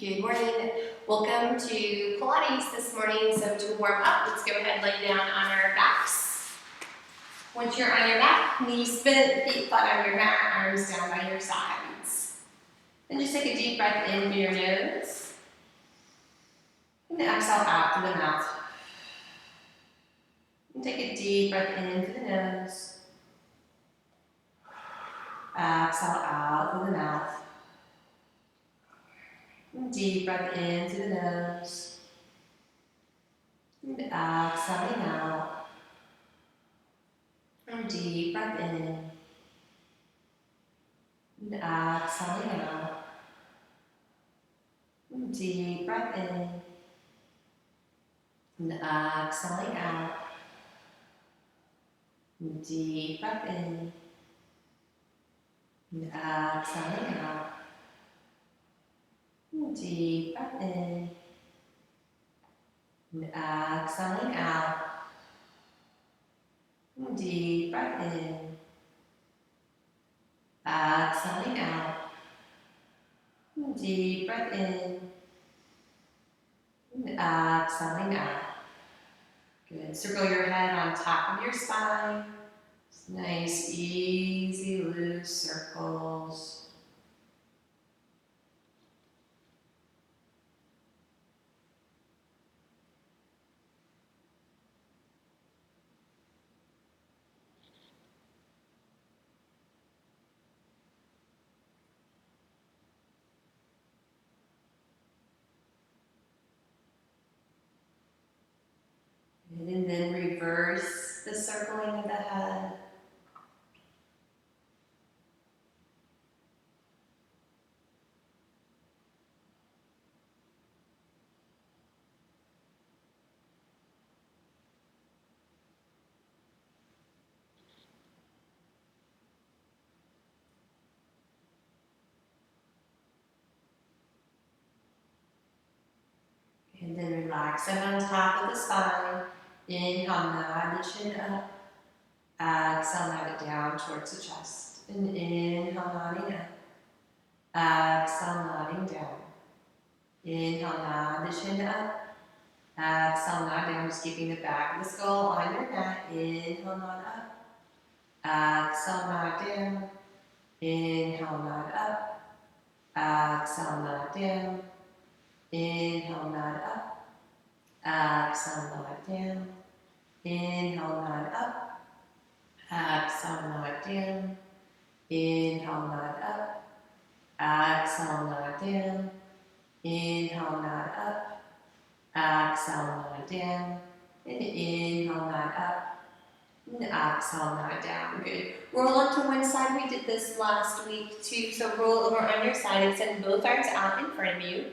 Good morning. Welcome to Pilates this morning. So to warm up, let's go ahead and lay down on our backs. Once you're on your back, knees bent, feet flat on your mat, arms down by your sides. And just take a deep breath in through your nose. And exhale out through the mouth. And take a deep breath in through the nose. Exhale out through the mouth. And deep breath in through the nose. And exhaling out. And deep breath in. And exhaling out. And deep breath in. And exhaling out. And deep breath in. And exhaling out. And deep breath in. And exhaling out. And deep breath in. Exhaling out. And deep breath in. And exhaling out. Good. Circle your head on top of your spine. Nice, easy, loose circles. And then reverse the circling of the head. And then relax it on top of the spine. Inhale, nod the chin up. Exhale, nod it down towards the chest. And inhale, nodding up. Exhale, nodding down. Inhale, nod the chin up. Exhale, nod down, just keeping the back of the skull on your mat. Inhale, nod up. Exhale, nod down. Inhale, nod up. Exhale, nod down. Inhale, nod up. Exhale, nod down. Inhale, nod up. Exhale, nod down. Inhale, nod up. Exhale, nod down. Inhale, nod up. Exhale, nod down. And inhale, nod up. And exhale, nod down. Good. Roll up to one side. We did this last week too. So roll over on your side and send both arms out in front of you.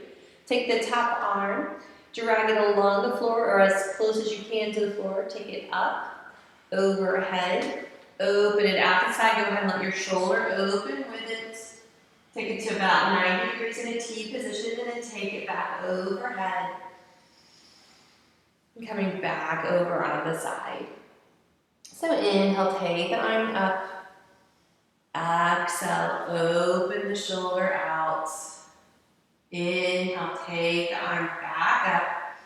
Take the top arm, drag it along the floor or as close as you can to the floor. Take it up, overhead, open it out the side. Go ahead and let your shoulder open with it. Take it to about 90 degrees in a T position and then take it back overhead. And coming back over on the side. So inhale, take the arm up. Exhale, open the shoulder out. Inhale, take the arm back up.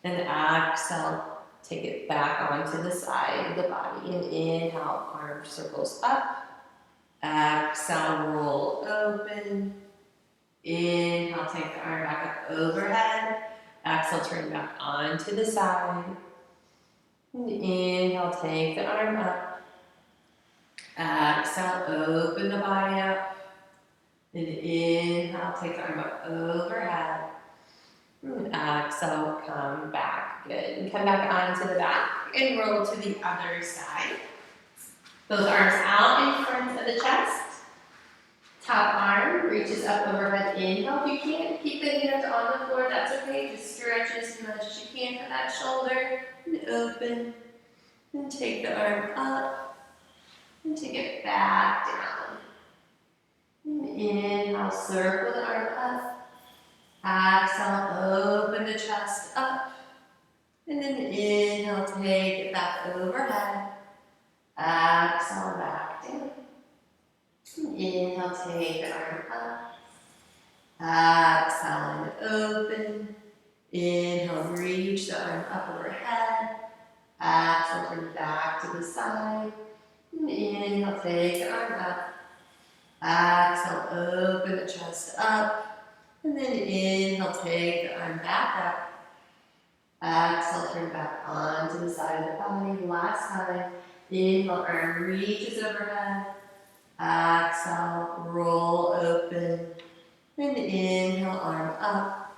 And exhale, take it back onto the side of the body. And inhale, arm circles up. Exhale, roll open. Inhale, take the arm back up overhead. Exhale, turn back onto the side. And inhale, take the arm up. Exhale, open the body up. And inhale, take the arm up overhead. And exhale, come back. Good. And come back onto the back and roll to the other side. Both arms out in front of the chest. Top arm reaches up overhead. Inhale. If you can't keep the hands on the floor, that's okay. Just stretch as much as you can for that shoulder. And open. And take the arm up. And take it back down. And inhale, circle the arm up. Exhale, open the chest up. And then inhale, take it back overhead. Exhale, back down. And inhale, take the arm up. Exhale, inhale, take the arm up. Exhale, open the chest up. And then inhale, take the arm back up. Exhale, turn back onto the side of the body. Last time. Inhale, arm reaches overhead. Exhale, roll open. And inhale, arm up.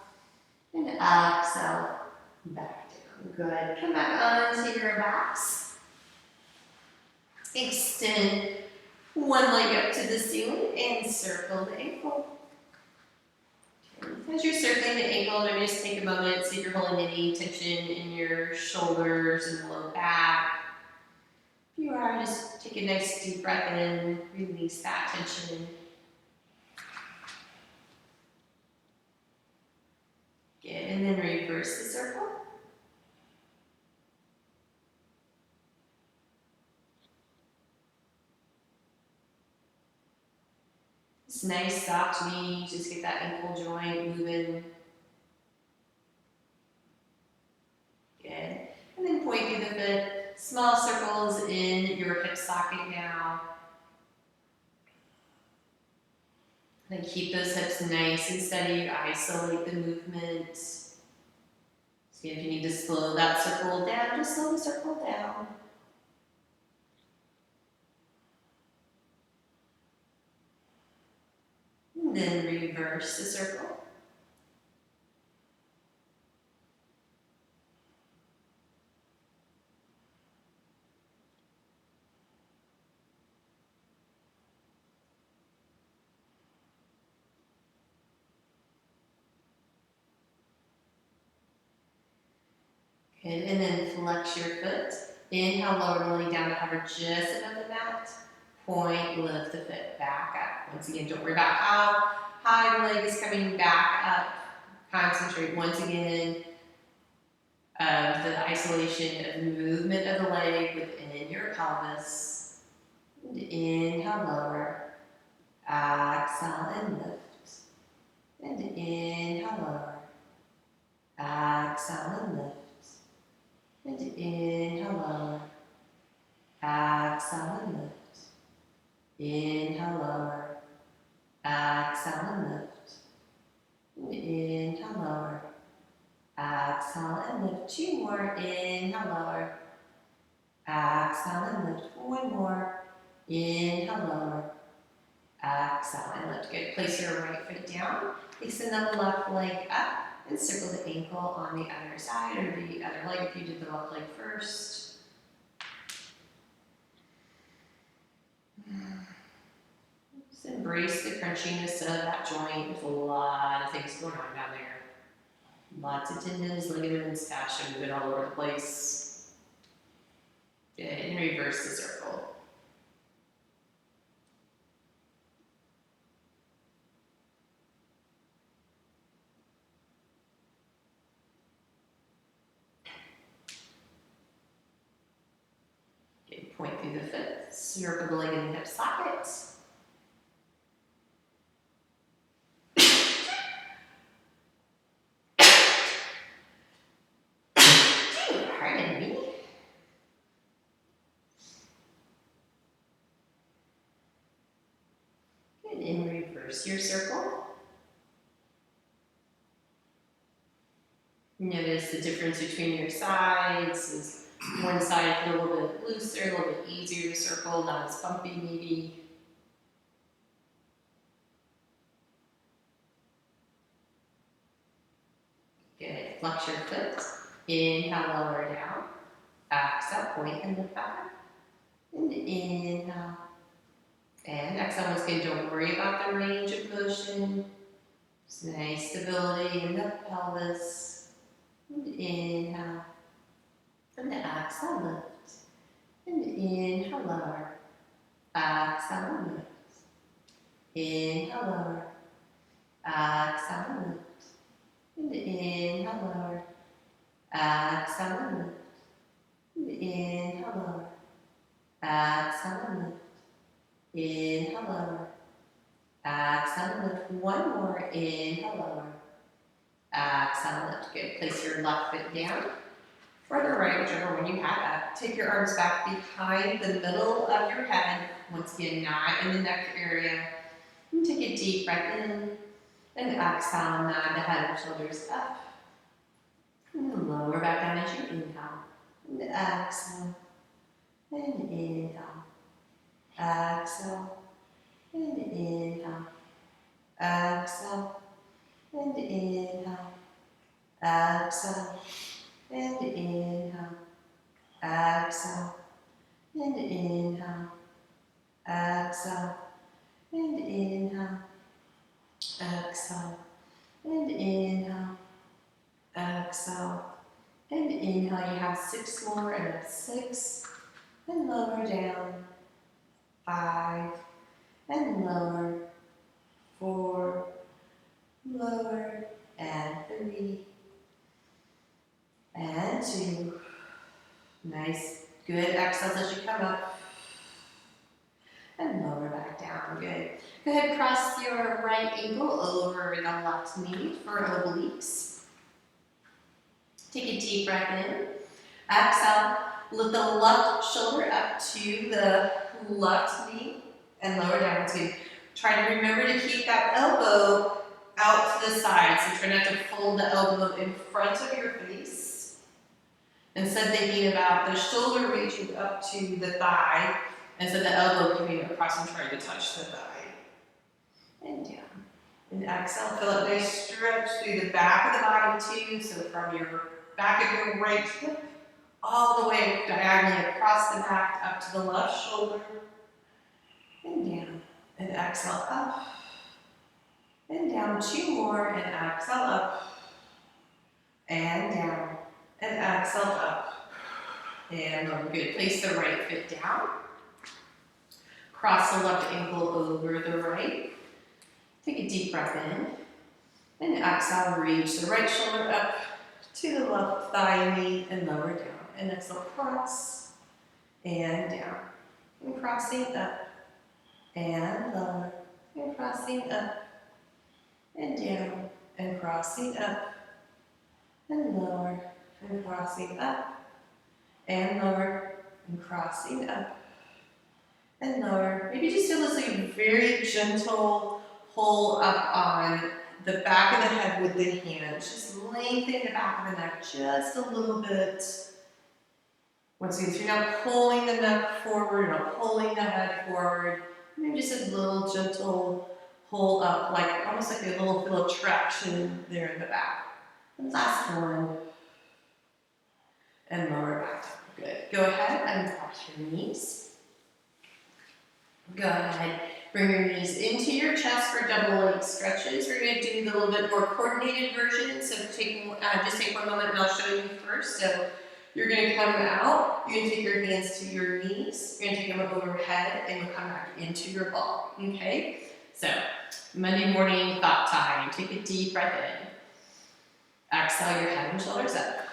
And exhale, back down. Good. Come back onto your backs. Extend one leg up to the ceiling and circle the ankle. As you're circling the ankle, maybe just take a moment, see if you're holding any tension in your shoulders and the low back. If you are, just take a nice deep breath in, release that tension. Good, and then reverse the circle. It's nice, soft knees, just get that ankle joint moving. Good. And then point through the foot. Small circles in your hip socket now. And keep those hips nice and steady. Isolate the movement. So if you need to slow that circle down, just slow the circle down. And then reverse the circle. Good, and then flex your foot. Inhale, lower the leg down to hover just above the mat. Point, lift the foot back up. Once again, don't worry about how high the leg is coming back up. Concentrate once again of the isolation of the movement of the leg within your pelvis. And inhale, lower. Exhale and lift. And inhale, lower. Exhale and lift. And inhale, lower. Exhale and lift. Inhale, lower. Exhale and lift. And inhale, lower. Exhale and lift. Two more. Inhale, lower. Exhale and lift. One more. Inhale, lower. Exhale and lift. Good. Place your right foot down. Extend the left leg up and circle the ankle on the other side or the other leg if you did the left leg first. Just embrace the crunchiness of that joint. There's a lot of things going on down there. Lots of tendons, ligaments, fascia moving all over the place. Good, and reverse the circle. Good, point through the foot, circle the leg in the hip socket. Pardon me. Good, and reverse your circle. Notice the difference between your sides. Is one side a little bit looser, a little bit easier to circle, not as bumpy maybe. Good, flex your foot. Inhale, lower down. Exhale, point and lift back. And inhale. And exhale, once again, don't worry about the range of motion. Just nice stability in the pelvis. And inhale. And exhale, lift. And inhale, lower. Exhale, lift. Inhale, lower. Exhale, lift. And inhale, lower. Exhale, lift. And inhale, lower. Exhale, lift. Inhale, lower. Exhale, lift. One more. Inhale, lower. Exhale, lift. Good. Place your left foot down. or the right, whichever one you have up. Take your arms back behind the middle of your head. Once again, not in the neck area. And take a deep breath in. And exhale, nod the head and shoulders up. And lower back down as you inhale. And exhale. And inhale. Exhale. And inhale. Exhale. And inhale. Exhale. And inhale. Exhale. And inhale. Exhale. And inhale. Exhale. And inhale. Exhale. And inhale. You have 6 more, and that's 6. And lower down. 5. And lower. 4. Lower. And 3. And 2. Nice. Good exhales as you come up. And lower back down. Good. Go ahead, cross your right ankle over the left knee for obliques. Take a deep breath in. Exhale. Lift the left shoulder up to the left knee and lower down to. Try to remember to keep that elbow out to the side. So try not to fold the elbow in front of your face. Instead, thinking about the shoulder reaching up to the thigh, instead the elbow coming across and trying to touch the thigh. And down. And exhale, feel a nice stretch through the back of the body too. So from your back of your right hip all the way diagonally across the back up to the left shoulder. And down. And exhale up. And down. 2 more. And exhale up. And down. And exhale up. And over. Good. Place the right foot down. Cross the left ankle over the right. Take a deep breath in. And exhale, reach the right shoulder up to the left thigh knee and lower down. And exhale, cross and down. And crossing up and lower. And crossing up and down. And crossing up and lower. And crossing up and lower. And crossing up and lower. Maybe just feel this like a very gentle pull up on the back of the head with the hands. Just lengthen the back of the neck just a little bit. Once again, so you're not pulling the neck forward, you're not pulling the head forward. Maybe just a little gentle pull up, like almost like a little feel of traction there in the back. And last one. And lower back. Good. Go ahead and cross your knees. Go ahead, bring your knees into your chest for double leg stretches. We're going to do the little bit more coordinated version. So just take 1 moment and I'll show you first. So you're going to come out, you're going to take your hands to your knees, you're going to take them overhead, and you'll come back into your ball. Okay? So Monday morning thought time. Take a deep breath in. Exhale your head and shoulders up.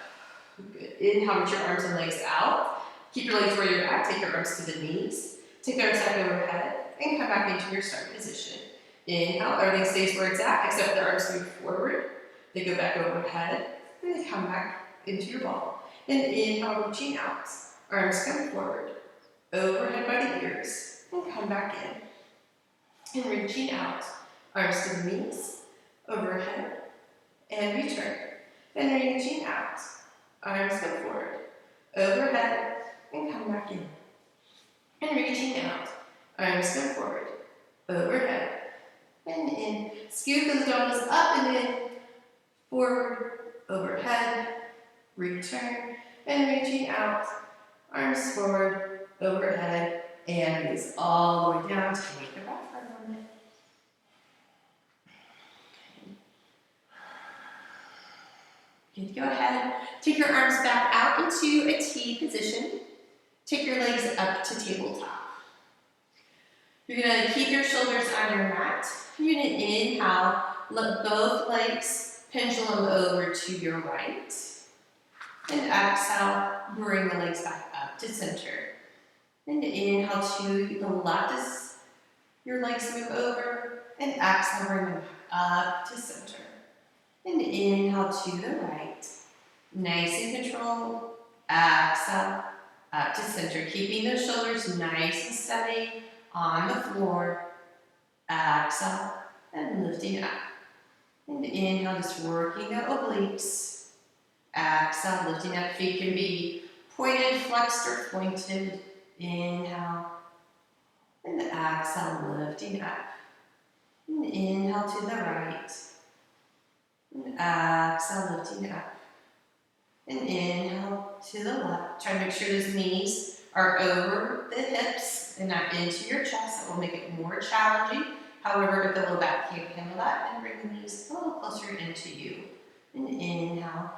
Good. Inhale, reach your arms and legs out. Keep your legs where you're at. Take your arms to the knees. Take the arms back overhead and come back into your start position. Inhale, everything stays where it's at except the arms move forward. They go back overhead and they come back into your ball. And inhale, reaching out. Arms come forward, overhead by the ears, and come back in. And reaching out. Arms to the knees, overhead, and return. And reaching out. Arms come forward, overhead, and come back in. And reaching out. Arms come forward, overhead, and in. Scoop those elbows up and in. Forward, overhead, return, and reaching out. Arms forward, overhead, and release all the way down. Take a breath for a moment. Good. Go ahead. Take your arms back out into a T position. Take your legs up to tabletop. You're going to keep your shoulders on your mat. You're going to inhale, let both legs pendulum over to your right. And exhale, bring the legs back up to center. And inhale to the left as your legs move over. And exhale, bring them back up to center. And inhale to the right. Nice and controlled. Exhale, up to center, keeping those shoulders nice and steady on the floor. Exhale, and lifting up. And inhale, just working the obliques. Exhale, lifting up. Feet can be pointed, flexed, or pointed. Inhale, and exhale, lifting up. And inhale to the right. And exhale, lifting up. And inhale to the left. Try to make sure those knees are over the hips and not into your chest. That will make it more challenging. However, if the low back can't handle that, then bring the knees a little closer into you. And inhale.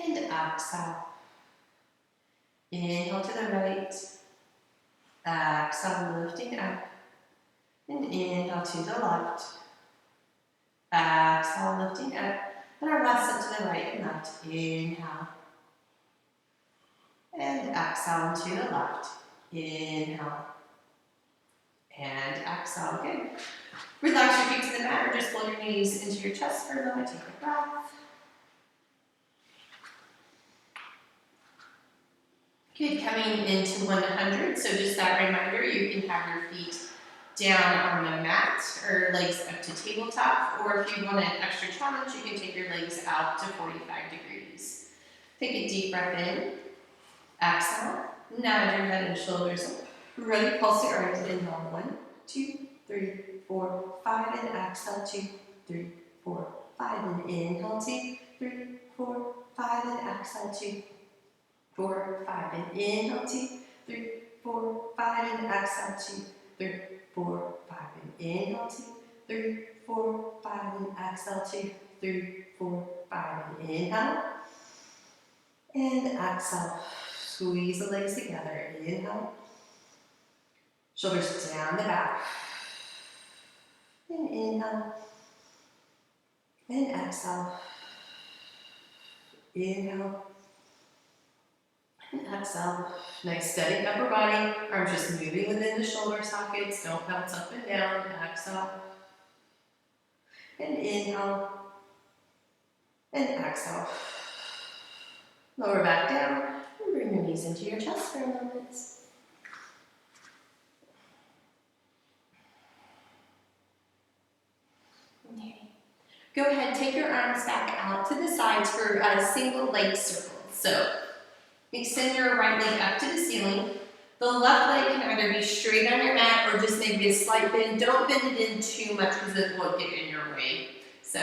And exhale. Inhale to the right. Exhale, lifting up. And inhale to the left. Exhale, lifting up. And our left foot to the right and left. Inhale. And exhale to the left. Inhale. And exhale again. Relax your feet to the mat or just pull your knees into your chest for a moment. Take a breath. Good, coming into 100. So just that reminder, you can have your feet down on the mat or legs up to tabletop, or if you want an extra challenge, you can take your legs out to 45 degrees. Take a deep breath in, exhale, nod your head and shoulders up. Ready, pulse your arms, inhale, 1, 2, 3, 4, 5, and exhale, 2, 3, 4, 5, and inhale, 2, 3, 4, 5, and exhale, 2, 4, 5, and inhale, 2, 3, 4, 5, and exhale, 2, 3, 4, 5, and inhale, 2, 3, 4, 5, and exhale, 2, 3, 4, 5, and inhale, and exhale. Squeeze the legs together. Inhale, shoulders down the back, and inhale, and exhale. Inhale, and exhale. Nice steady upper body. Arms just moving within the shoulder sockets. Don't bounce up and down. Exhale. And inhale. And exhale. Lower back down. And bring your knees into your chest for a moment. Okay. Go ahead, take your arms back out to the sides for a single leg circle. So extend your right leg up to the ceiling. The left leg can either be straight on your mat or just maybe a slight bend. Don't bend it in too much because it will get in your way. So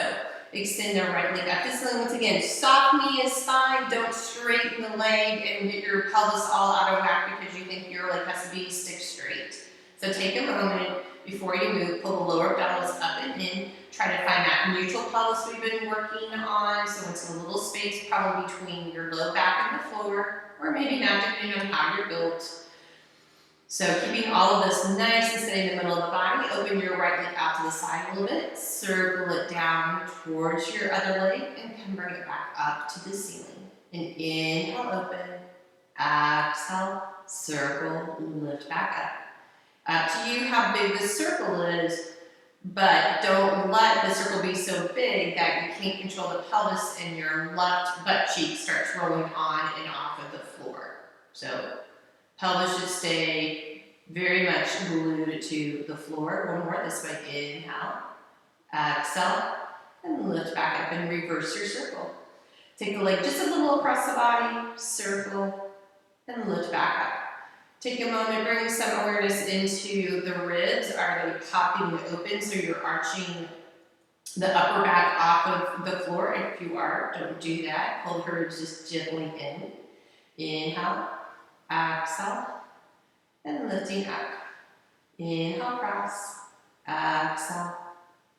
extend the right leg up to the ceiling. Once again, soft knee is fine. Don't straighten the leg and get your pelvis all out of whack because you think your leg has to be stick straight. So take a moment before you move. Pull the lower pelvis up and in. Try to find that neutral pelvis we've been working on, so it's a little space probably between your low back and the floor, or maybe not depending on how you're built. So keeping all of this nice and steady in the middle of the body. Open your right leg out to the side a little bit, circle it down towards your other leg, and come bring it back up to the ceiling. And inhale, open, exhale, circle, lift back up. Up to you how big the circle is. But don't let the circle be so big that you can't control the pelvis and your left butt cheek starts rolling on and off of the floor. So pelvis should stay very much glued to the floor. One more this way. Inhale, exhale, and lift back up and reverse your circle. Take the leg just a little across the body, circle, and lift back up. Take a moment, bring some awareness into the ribs. Are they popping open so you're arching the upper back off of the floor? If you are, don't do that. Pull the ribs just gently in. Inhale, exhale, and lifting up. Inhale, cross, exhale,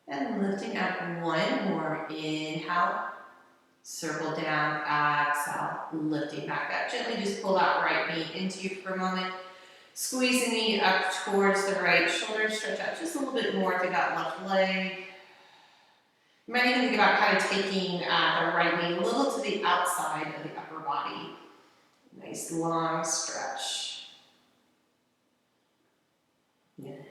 and lifting up. One more. Inhale, circle down, exhale, lifting back up. Gently just pull that right knee into you for a moment. Squeeze the knee up towards the right shoulder. Stretch out just a little bit more through that left leg. You might even think about kind of taking the right knee a little to the outside of the upper body. Nice long stretch. Good.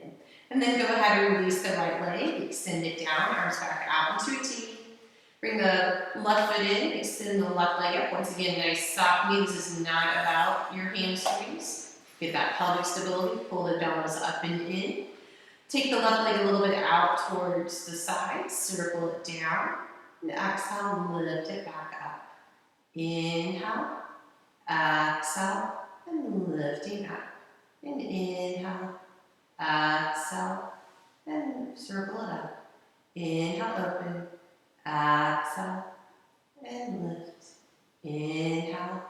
And then go ahead and release the right leg. Extend it down, arms back out into a T. Bring the left foot in, extend the left leg up. Once again, nice soft knee. This is not about your hamstrings. Get that pelvic stability, pull the dumbbells up and in. Take the left leg a little bit out towards the side, circle it down, and exhale, lift it back up. Inhale, exhale, and lifting up. And inhale, exhale, and circle it up. Inhale, open, exhale, and lift. Inhale,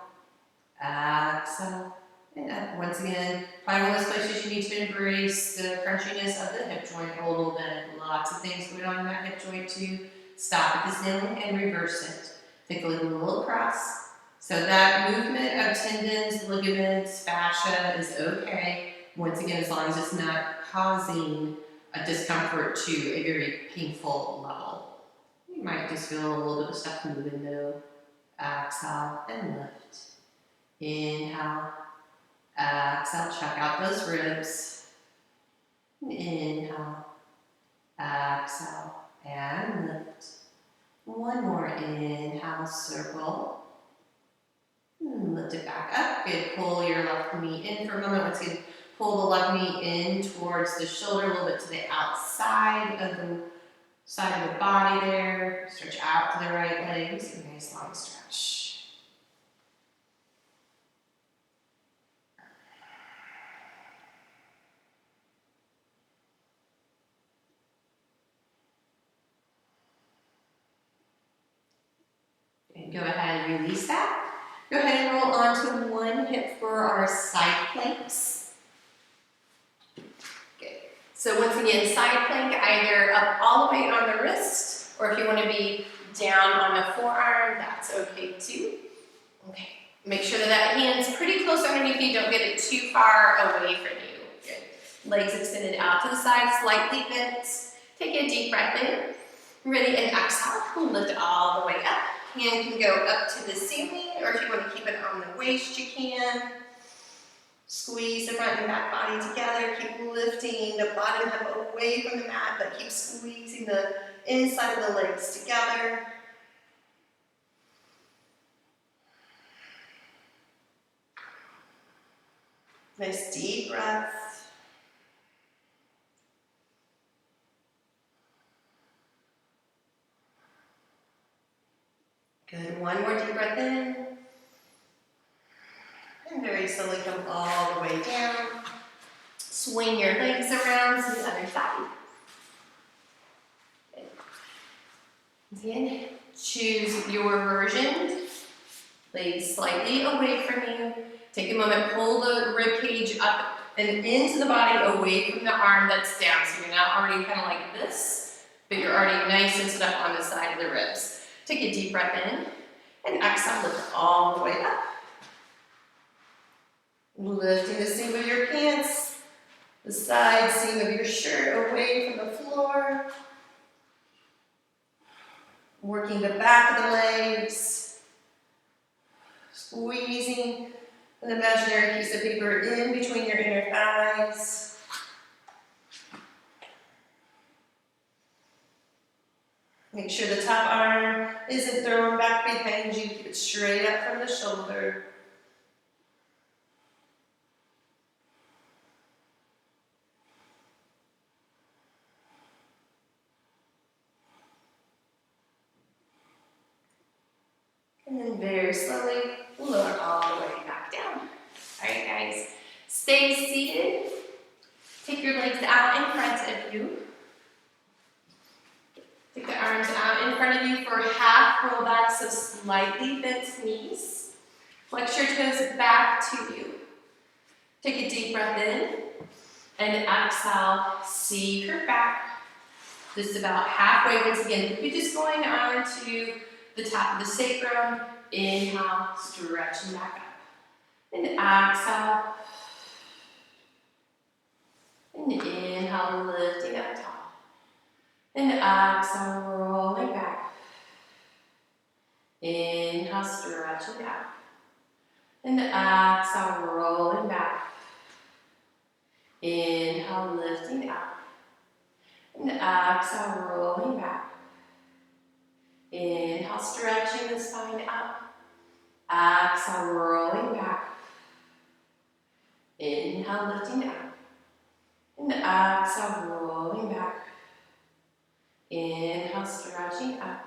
exhale, and up. Once again, probably one of those places you need to embrace the crunchiness of the hip joint a little bit. Lots of things going on in that hip joint too. Stop at this kneeling and reverse it. Take a little across. So that movement of tendons, ligaments, fascia is okay. Once again, as long as it's not causing a discomfort to a very painful level. You might just feel a little bit of stuff moving though. Exhale and lift. Inhale. Exhale, check out those ribs. Inhale. Exhale and lift. One more. Inhale, circle. And lift it back up. Good. Pull your left knee in for a moment. Once again, pull the left knee in towards the shoulder, a little bit to the outside of the body there. Stretch out to the right leg. Just a nice long stretch. And go ahead and release that. Go ahead and roll onto one hip for our side planks. Good. So once again, side plank, either up all the way on the wrist, or if you want to be down on the forearm, that's okay too. Okay. Make sure that hand's pretty close underneath you. Don't get it too far away from you. Good. Legs extended out to the side, slightly bent. Take a deep breath in. Ready, and exhale. Lift all the way up. Hand can go up to the ceiling, or if you want to keep it on the waist, you can. Squeeze the front and back body together. Keep lifting the bottom hip away from the mat, but keep squeezing the inside of the legs together. Nice deep breath. Good. One more deep breath in. And very slowly come all the way down. Swing your legs around to the other side. Good. Again, choose your version. Legs slightly away from you. Take a moment, pull the rib cage up and into the body, away from the arm that's down. So you're not already kind of like this, but you're already nice and stood up on the side of the ribs. Take a deep breath in and exhale, lift all the way up. Lifting the seam of your pants, the side seam of your shirt away from the floor. Working the back of the legs. Squeezing an imaginary piece of paper in between your inner thighs. Make sure the top arm isn't thrown back behind you. Keep it straight up from the shoulder. And then very slowly lower all the way back down. All right, guys. Stay seated. Take your legs out in front of you. Take the arms out in front of you for half rollbacks, so slightly bent knees. Flex your toes back to you. Take a deep breath in. And exhale, seat her back. Just about halfway. Once again, you're just going on to the top of the sacrum. Inhale, stretching back up. And exhale. And inhale, lifting up top. And exhale, rolling back. Inhale, stretching out. And exhale, rolling back. Inhale, lifting out. And exhale, rolling back. Inhale. stretching the spine up. Exhale, rolling back. Inhale, lifting up. And exhale, rolling back. Inhale, stretching up.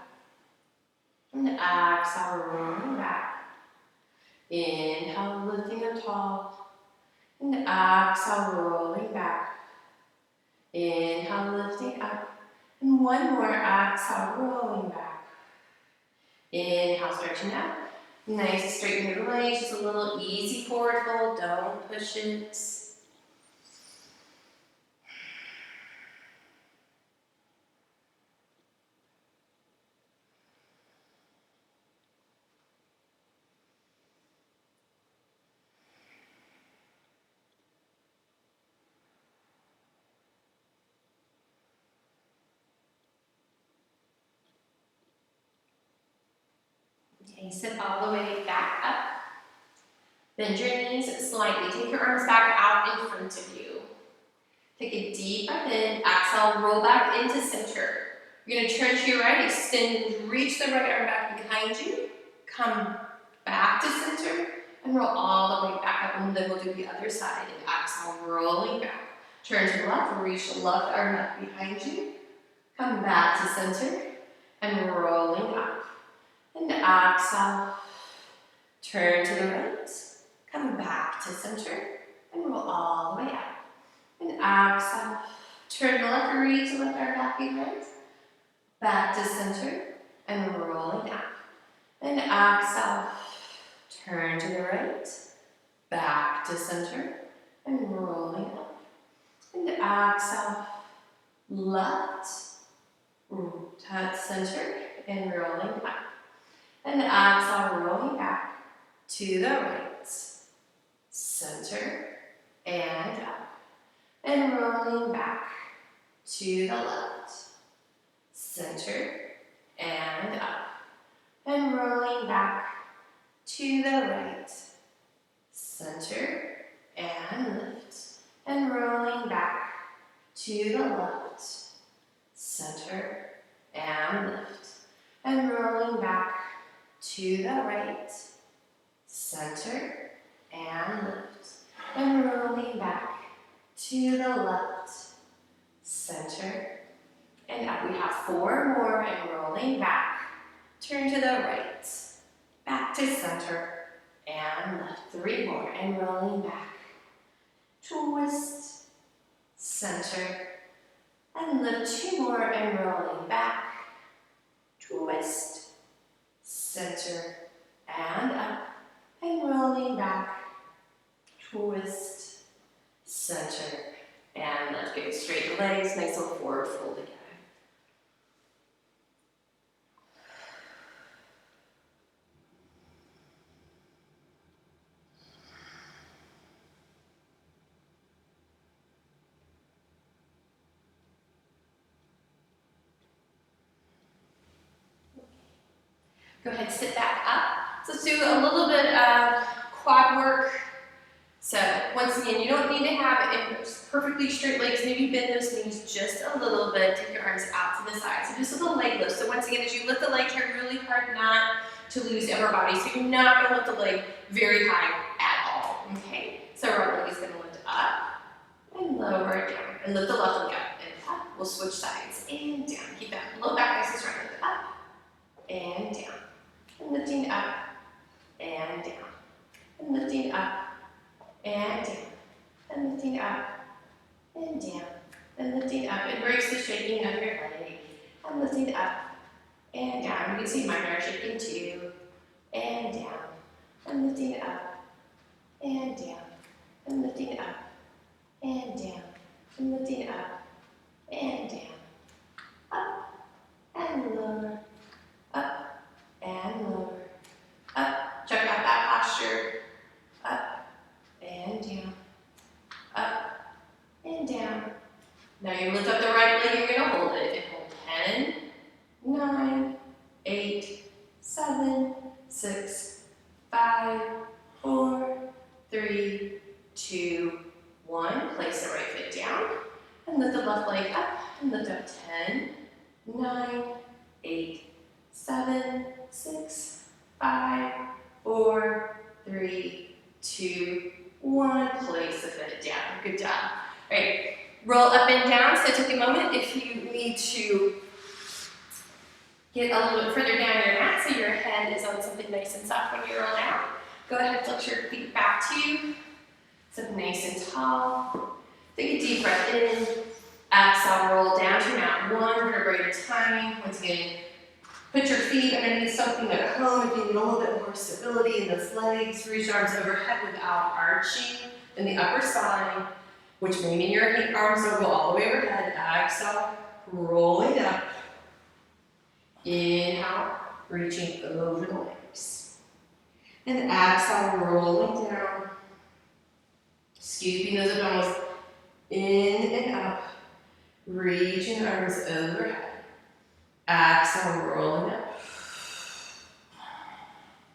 And exhale, rolling back. Inhale, lifting up tall. And exhale, rolling back. Inhale, lifting up. And one more, exhale, rolling back. Inhale, stretching up. Nice, straighten your legs, just a little easy forward fold, don't push it. Okay, sit all the way back up. Bend your knees slightly. Take your arms back out in front of you. Take a deep breath in. Exhale, roll back into center. You're going to turn to your right, extend and reach the right arm back behind you. Come back to center and roll all the way back up. And then we'll do the other side. And exhale, rolling back. Turn to the left, reach the left arm back behind you. Come back to center and rolling up. And exhale, turn to the right, come back to center, and roll all the way up. And exhale, turn to the left, reach the left arm back behind, back to center, and rolling up. And exhale, turn to the right, back to center, and rolling up. And exhale, left, touch center, and rolling up. And exhale, rolling back to the right, center, and up. And rolling back to the left, center, and up. And rolling back to the right, center, and lift. And rolling back to the left, center, and lift. And rolling back to the right, center, and lift. And rolling back to the left, center, and up. We have 4 more, and rolling back. Turn to the right, back to center, and lift. 3 more, and rolling back. Twist, center, and lift. 2 more, and rolling back. Twist, center, and up, and rolling back, twist, center, and let's get straight legs, nice little forward fold again. Go ahead, sit back up. So let's do a little bit of quad work. So once again, you don't need to have perfectly straight legs. Maybe bend those knees just a little bit. Take your arms out to the side. So just a little leg lift. So once again, as you lift the leg, try really hard not to lose upper body. So you're not going to lift the leg very high at all. Okay? So our right leg is going to lift up and lower it down. And lift the left leg up and up. We'll switch sides and down. Keep that low back nice and strong. Lift up and down. And lifting up and down. And lifting up and down. And lifting up and down. And lifting up. Embrace the shaking of your leg. And lifting up and down. You can see mine are shaking too. And down. And lifting up and down. And lifting up and down. And lifting up and down. Up and lower. Up and lower. Up. Check out that posture. Up and down. Up and down. Now you lift up the right leg, you're going to hold it. And hold 10, 9, 8, 7, 6, 5, 4, 3, 2, 1. Place the right foot down. And lift the left leg up. And lift up 10, 9, 8, 7, 6, 5, 4, 3, 2, 1. Place the foot down. Good job. All right, roll up and down. So take a moment if you need to get a little bit further down your mat so your head is on something nice and soft when you roll down. Go ahead, flex your feet back to you. Sit nice and tall. Take a deep breath in. Exhale, roll down to your mat. One vertebrae at a time. Once again, put your feet underneath something at home if you need a little bit more stability in those legs. Reach arms overhead without arching in the upper spine, which may mean your arms don't go all the way overhead. Exhale, rolling up. Inhale, reaching over the legs. And exhale, rolling down. Scooping those abdominals in and up. Reaching arms overhead. Exhale, rolling up.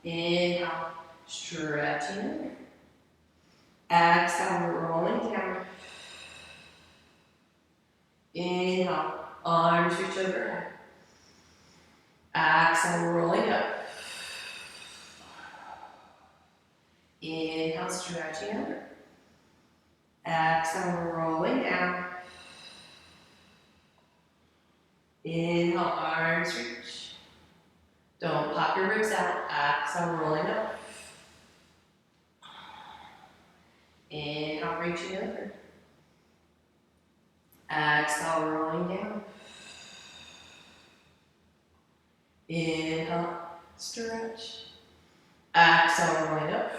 Inhale, stretching over. Exhale, rolling down. Inhale, arms reach overhead. Exhale, rolling up. Inhale, stretching over. Exhale, rolling down. Inhale, arms reach. Don't pop your ribs out. Exhale, rolling up. Inhale, reaching over. Exhale, rolling down. Inhale, stretch. Exhale, rolling up.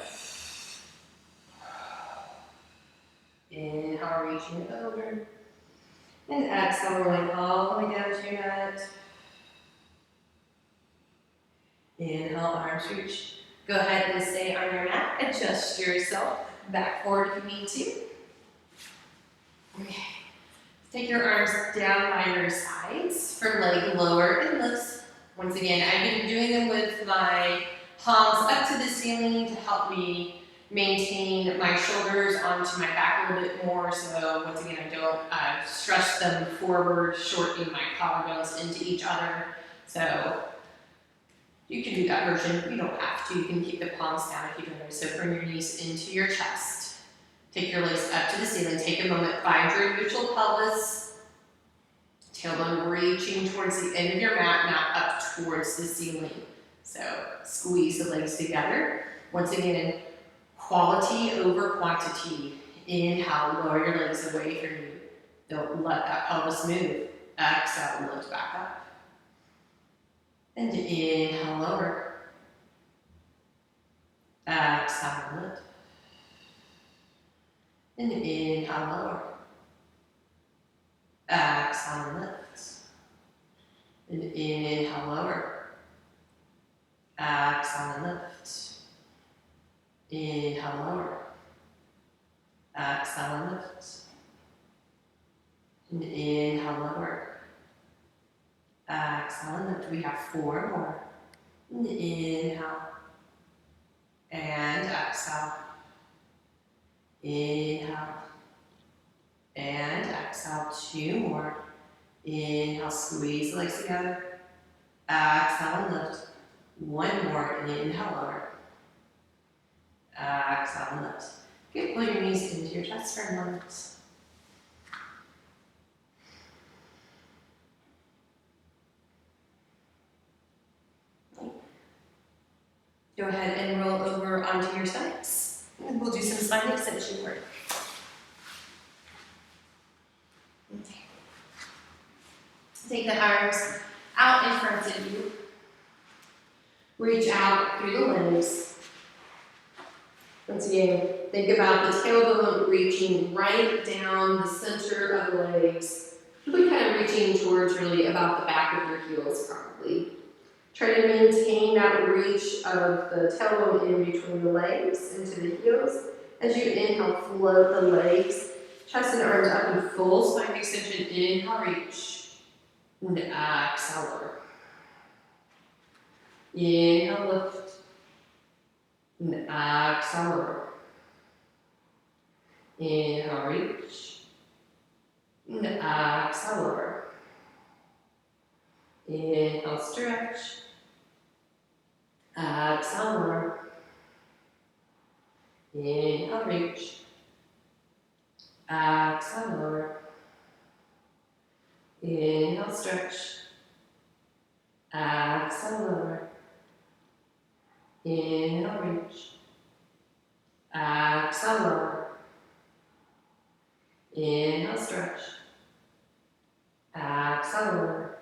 Inhale, reaching over. And exhale, rolling all the way down to your mat. Inhale, arms reach. Go ahead and stay on your mat. Adjust yourself back forward if you need to. Okay. Take your arms down by your sides for leg lower and lifts. Once again, I've been doing them with my palms up to the ceiling to help me maintain my shoulders onto my back a little bit more, so once again I don't stretch them forward, shortening my collarbones into each other. So you can do that version. You don't have to. You can keep the palms down if you don't. So bring your knees into your chest. Take your legs up to the ceiling. Take a moment. Find your neutral pelvis. Tailbone reaching towards the end of your mat, not up towards the ceiling. So squeeze the legs together. Once again, quality over quantity. Inhale, lower your legs away from you. Don't let that pelvis move. Exhale, lift back up. And inhale, lower. Exhale, lift. And inhale, lower. Exhale, lift. And inhale, lower. Exhale, lift. Inhale, lower. Exhale, lift. And inhale, lower. Exhale, lift. We have 4 more. And inhale. And exhale. Inhale. And exhale. 2 more. Inhale, squeeze the legs together. Exhale and lift. 1 more. Inhale, lower. Exhale and lift. Good. Pull your knees into your chest for a moment. Go ahead and roll over onto your sides. And we'll do some spine extension work. Okay. Take the arms out in front of you. Reach out through the legs. Once again, think about the tailbone reaching right down the center of the legs. Really kind of reaching towards really about the back of your heels probably. Try to maintain that reach of the tailbone in between the legs into the heels. As you inhale, float the legs, chest and arms up in full spine extension. Inhale, reach. And exhale, lower. Inhale, lift. And exhale, lower. Inhale, reach. And exhale, lower. Inhale, stretch. Exhale, lower. Inhale, reach. Exhale, lower. Inhale, stretch. Exhale, lower. Inhale, reach. Exhale, lower. Inhale, stretch. Exhale, lower.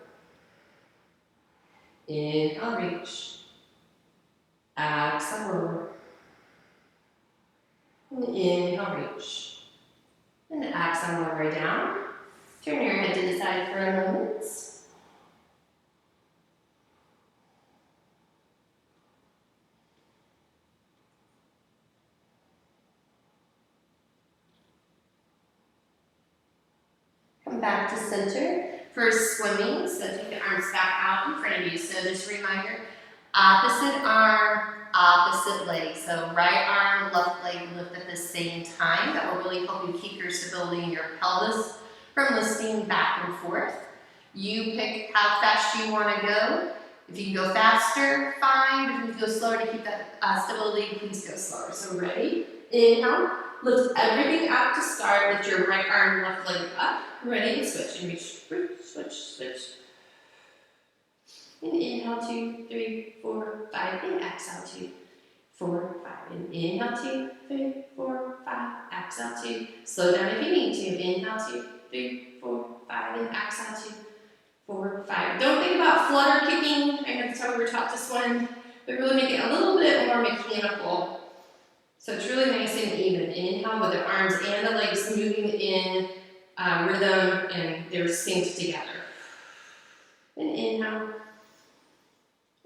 Inhale, reach. Exhale, lower. And inhale, reach. And exhale, lower down. Turn your head to the side for a moment. Come back to center for swimming. So take the arms back out in front of you. So just a reminder, opposite arm, opposite leg. So right arm, left leg lift at the same time. That will really help you keep your stability in your pelvis from lifting back and forth. You pick how fast you want to go. If you can go faster, fine. If you can go slower to keep that stability, please go slower. So ready? Inhale. Lift everything up to start. Lift your right arm, left leg up. Ready? And switch. And reach. Switch, switch. And inhale, 2, 3, 4, 5. And exhale, 2, 4, 5. And inhale, 2, 3, 4, 5. Exhale, 2. Slow down if you need to. Inhale, 2, 3, 4, 5. And exhale, 2, 4, 5. Don't think about flutter kicking. I know that's how we were taught to swim. But really make it a little bit more mechanical. So it's really nice and even. Inhale with the arms and the legs moving in rhythm and they're synced together. And inhale.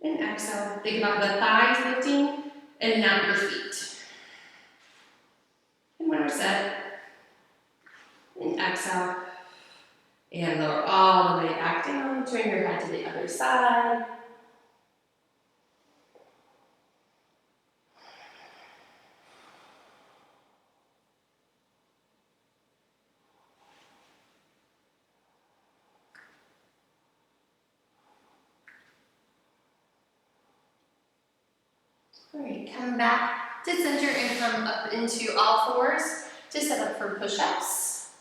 And exhale. Think about the thighs lifting and not your feet. And when we're set, and exhale. And lower all the way back down. Turn your head to the other side. All right, come back to center and come up into all fours to set up for push-ups.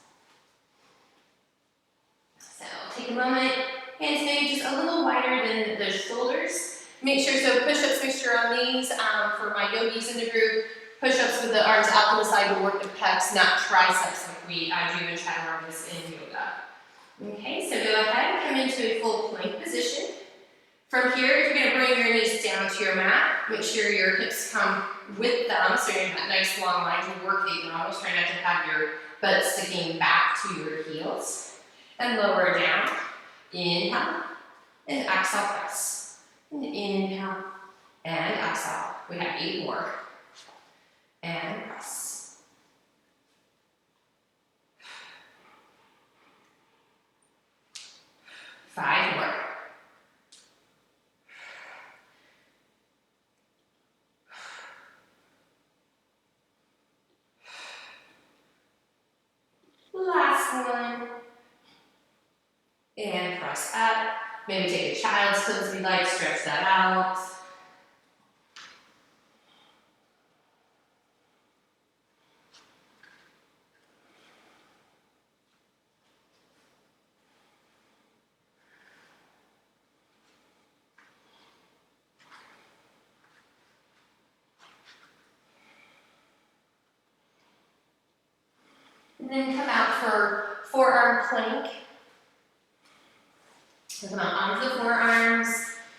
So take a moment, hands maybe just a little wider than the shoulders. Make sure, so push-ups, make sure on these, for my yogis in the group, push-ups with the arms out to the side to work the pecs, not triceps like we do in chaturanga in yoga. Okay, so go ahead, come into a full plank position. From here, if you're going to bring your knees down to your mat, make sure your hips come with them, so you're in that nice long line to work the abdominals. Try not to have your butt sticking back to your heels. And lower down. Inhale. And exhale, press. And inhale. And exhale. We have 8 more. And press. Five more. Last one. And press up. Maybe take a child's pose if you like, stretch that out. And then come out for forearm plank. So come out onto the forearms.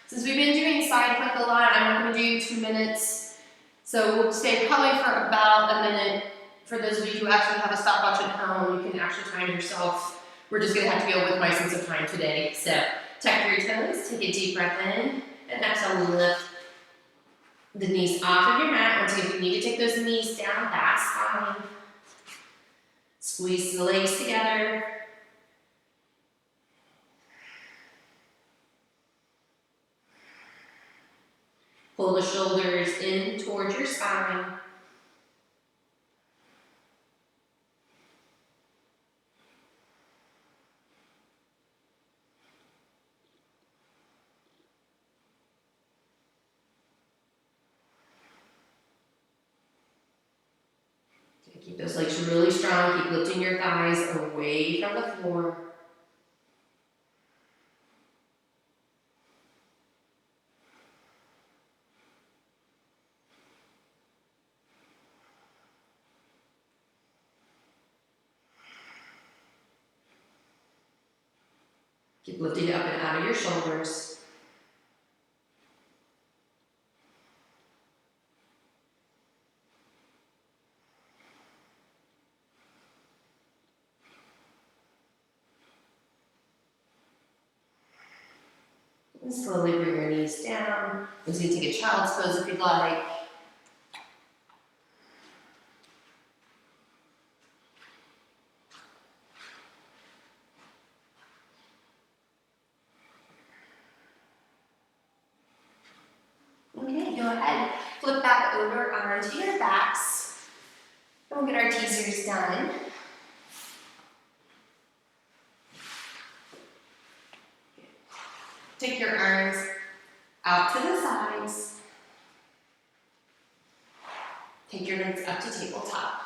Since we've been doing side plank a lot, I'm not going to do 2 minutes. So we'll stay probably for about a minute. For those of you who actually have a stopwatch at home, you can actually time yourself. We're just going to have to go with my sense of time today. So tuck your toes, take a deep breath in, and exhale, lift the knees off of your mat. Once again, if you need to take those knees down, that's fine. Squeeze the legs together. Pull the shoulders in towards your spine. keep lifting your thighs away from the floor. Keep lifting up and out of your shoulders. And slowly bring your knees down. You can take a child's pose if you'd like. Okay, go ahead. Flip back over onto your backs. And we'll get our teasers done. Take your arms out to the sides. Take your legs up to tabletop.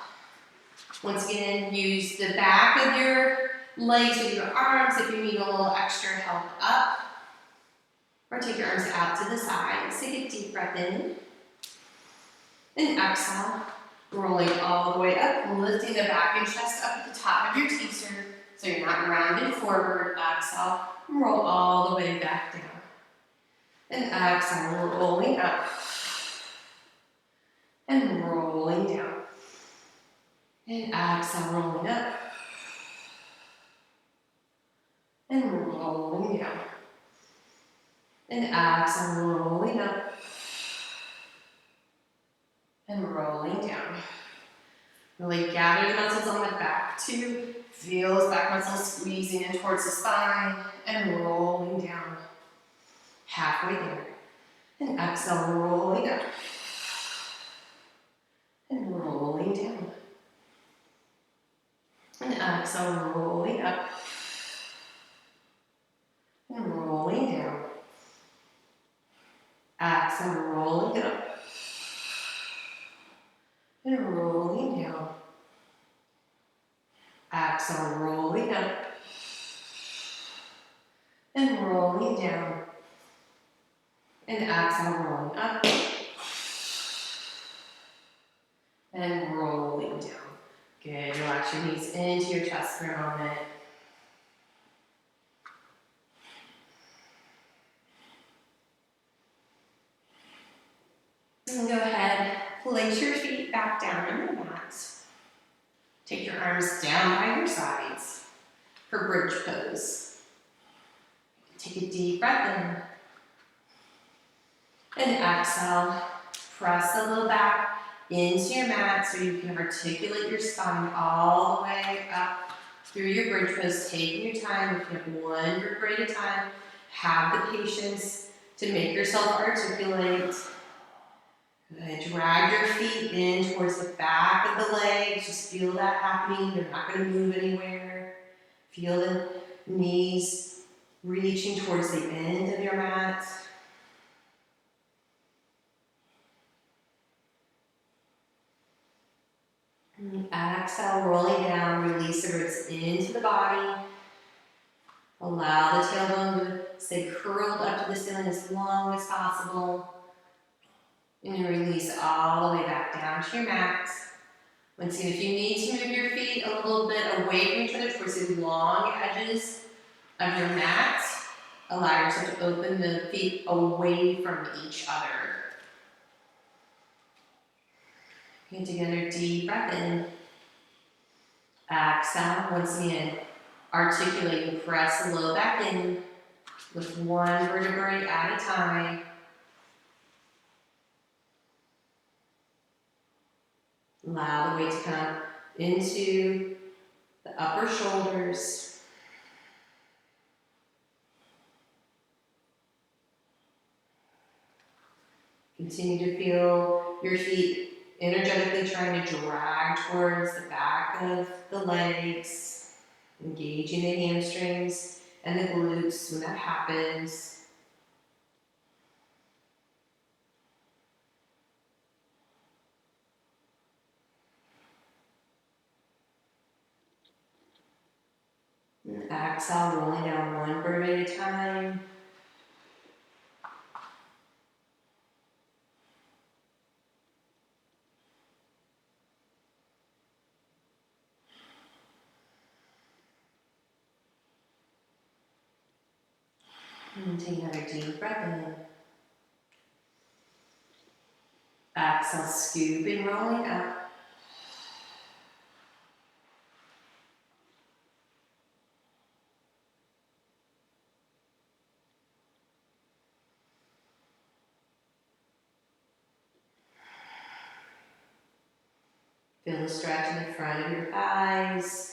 Once again, use the back of your legs with your arms if you need a little extra help up. Or take your arms out to the sides. Take a deep breath in. And exhale. Rolling all the way up, lifting the back and chest up at the top of your teaser. So you're not rounded forward. Exhale. Roll all the way back down. And exhale, rolling up. And rolling down. And exhale, rolling up. And rolling down. And exhale, rolling up. And rolling down. Really gather the muscles on the back too. Feel those back muscles squeezing in towards the spine. And rolling down. Halfway there. And exhale, rolling up. And rolling down. And exhale, rolling up. And rolling down. Exhale, rolling up. And rolling down. Exhale, rolling up. And rolling down. And exhale, rolling up. And rolling down. Good. Relax your knees into your chest for a moment. And go ahead, place your feet back down on the mat. Take your arms down by your sides for bridge pose. Take a deep breath in. And exhale. Press a little back into your mat so you can articulate your spine all the way up through your bridge pose. Taking your time. If you have one vertebrae at a time, have the patience to make yourself articulate. Good. Drag your feet in towards the back of the legs. Just feel that happening. They're not going to move anywhere. Feel the knees reaching towards the end of your mat. And exhale, rolling down. Release the ribs into the body. Allow the tailbone to stay curled up to the ceiling as long as possible. And release all the way back down to your mat. Once again, if you need to move your feet a little bit away from each other towards the long edges of your mat, allow yourself to open the feet away from each other. Get together, deep breath in. Exhale, once again, articulate and press the low back in with one vertebrae at a time. Allow the weight to come into the upper shoulders. Continue to feel your feet energetically trying to drag towards the back of the legs, engaging the hamstrings and the glutes when that happens. Exhale, rolling down one vertebrae at a time. And take another deep breath in. Exhale, scoop and rolling up. Feel the stretch in the front of your thighs.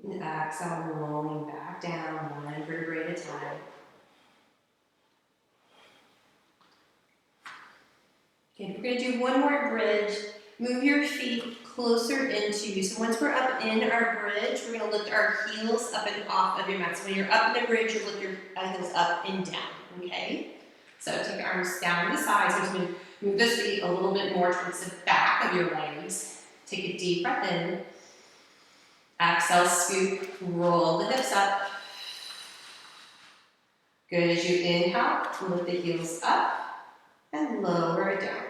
And exhale, rolling back down one vertebrae at a time. Okay, we're going to do one more bridge. Move your feet closer into you. So once we're up in our bridge, we're going to lift our heels up and off of your mat. So when you're up in a bridge, you lift your heels up and down, okay? So take your arms down to the sides. So just move those feet a little bit more towards the back of your legs. Take a deep breath in. Exhale, scoop, roll the hips up. Good. As you inhale, lift the heels up and lower it down.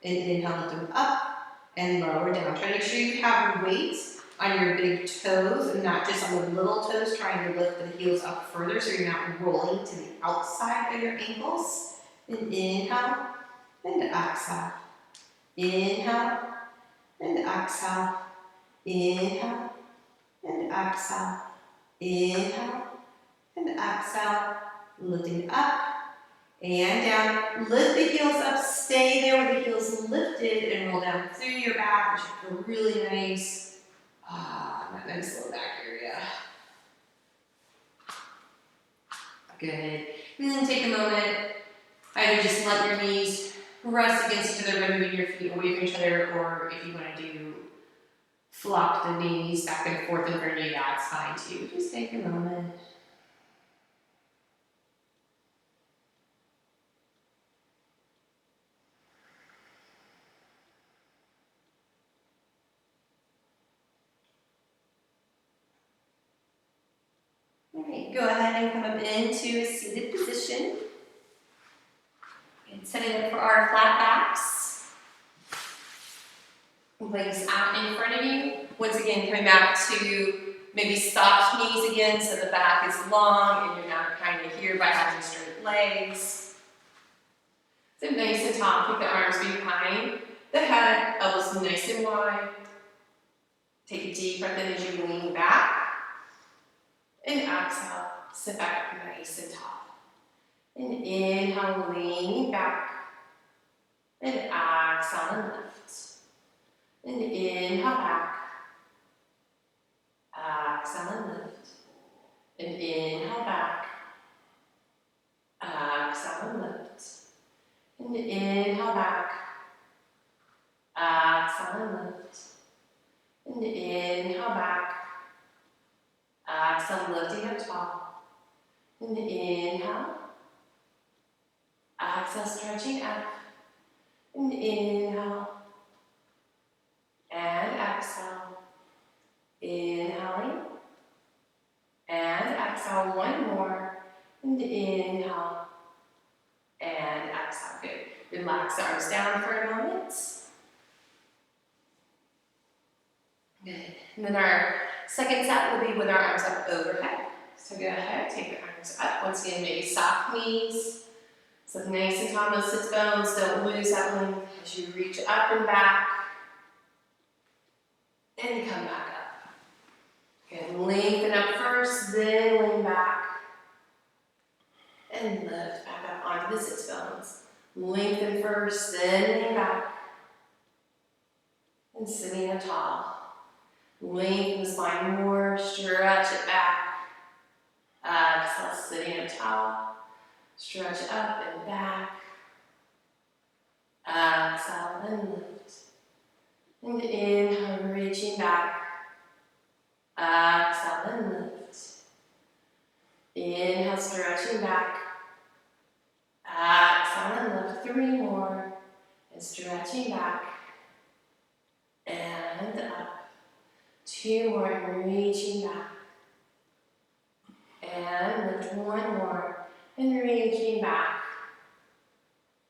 And inhale, lift them up and lower down. Try to make sure you have weight on your big toes and not just on the little toes, trying to lift the heels up further so you're not rolling to the outside of your ankles. And inhale and exhale. Inhale and exhale. Inhale and exhale. Inhale and exhale. Lifting up and down. Lift the heels up. Stay there with the heels lifted and roll down through your back, which should feel really nice. That nice low back area. Good. And then take a moment. Either just let your knees rest against each other by moving your feet away from each other, or if you want to do flop the knees back and forth in front of you, that's fine too. Just take a moment. Alright, go ahead and come up into a seated position. And set it up for our flat backs. Legs out in front of you. Once again, coming back to maybe soft knees again, so the back is long and you're not kind of here by having straight legs. So nice and tall, keep the arms behind the head, elbows nice and wide. Take a deep breath in as you lean back. And exhale, sit back up nice and tall. And inhale, lean back. And exhale and lift. And inhale back. Exhale and lift. And inhale back. Exhale and lift. And inhale back. Exhale and lift. And inhale back. Exhale, lifting up tall. And inhale. Exhale, stretching up. And inhale. And exhale. Inhaling. And exhale, one more. And inhale. And exhale. Good. Relax the arms down for a moment. Good. And then our second set will be with our arms up overhead. So go ahead, take the arms up. Once again, maybe soft knees. So nice and tall, those sits bones. Don't lose that length as you reach up and back. And come back up. Good. Lengthen up first, then lean back. And lift back up onto the sits bones. Lengthen first, then lean back. And sitting up tall. Lengthen the spine more, stretch it back. Exhale, sitting up tall. Stretch up and back. Exhale and lift. And inhale, reaching back. Exhale and lift. Inhale, stretching back. Exhale and lift. 3 more. And stretching back. And up. 2 more and reaching back. And lift 1 more. And reaching back.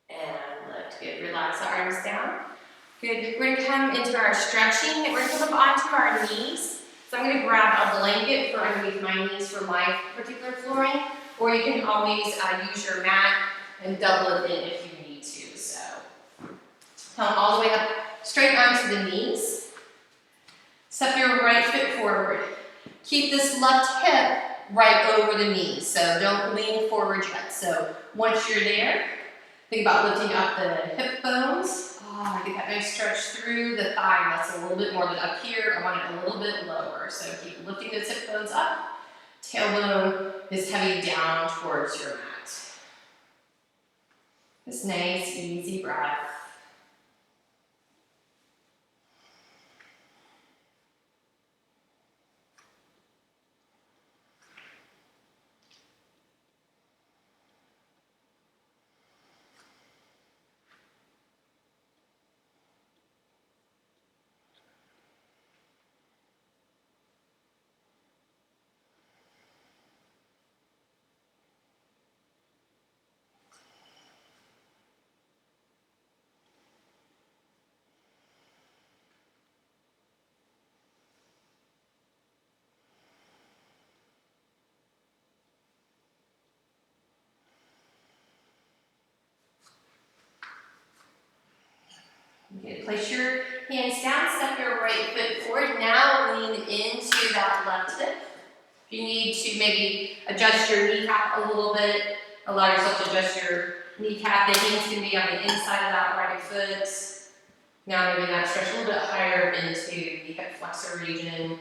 And lift. Good. Relax the arms down. Good. We're going to come into our stretching. We're going to come up onto our knees. So I'm going to grab a blanket for underneath my knees for my particular flooring. Or you can always use your mat and double it in if you need to. So come all the way up, straight onto the knees. Step your right foot forward. Keep this left hip right over the knees. So don't lean forward yet. So once you're there, think about lifting up the hip bones. Oh, get that nice stretch through the thigh muscle a little bit more than up here. I want it a little bit lower. So keep lifting those hip bones up. Tailbone is heavy down towards your mat. This nice, easy breath. Okay, place your hands down, step your right foot forward. Now lean into that left hip. If you need to maybe adjust your kneecap a little bit, allow yourself to adjust your kneecap. The hands can be on the inside of that right foot. Now maybe that stretch a little bit higher into the hip flexor region.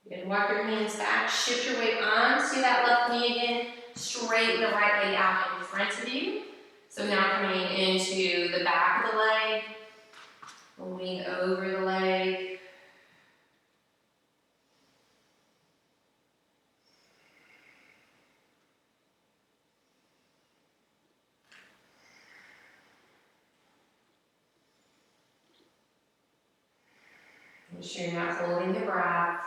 You can walk your hands back, shift your weight onto that left knee again, straighten the right leg out in front of you. So now coming into the back of the leg, lean over the leg. Make sure you're not holding the breath.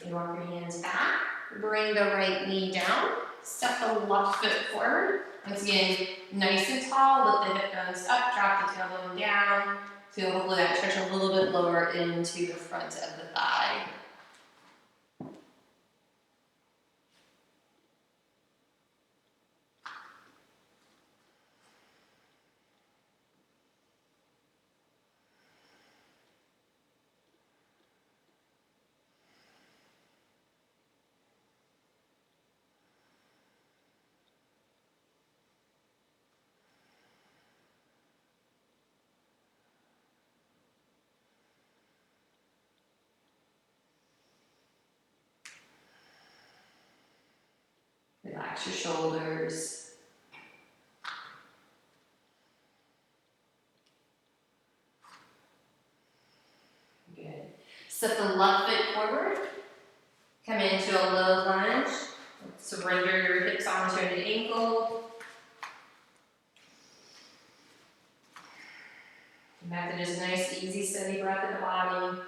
You walk your hands back, bring the right knee down, step the left foot forward. Once again, nice and tall, lift the hip bones up, drop the tailbone down. Feel hopefully that stretch a little bit lower into the front of the thigh. Relax your shoulders. Good. Step the left foot forward. Come into a low lunge. Surrender your hips onto an ankle. Come back to just nice, easy, steady breath in the body.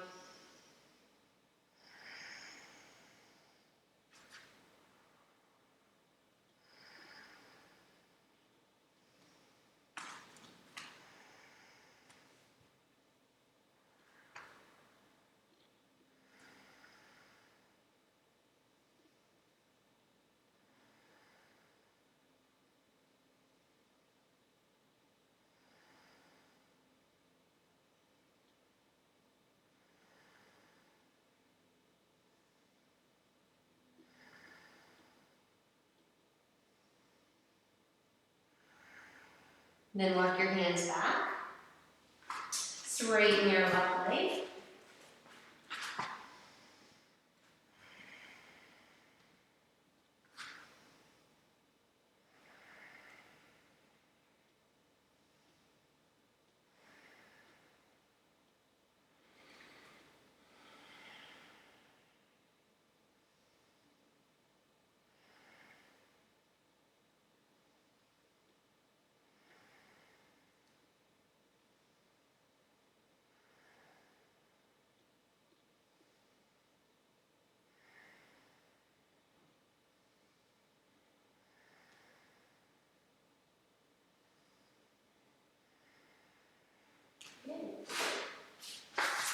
Then walk your hands back. Straighten your left leg.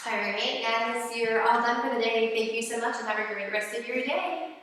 All right, guys, you're all done for the day. Thank you so much and have a great rest of your day.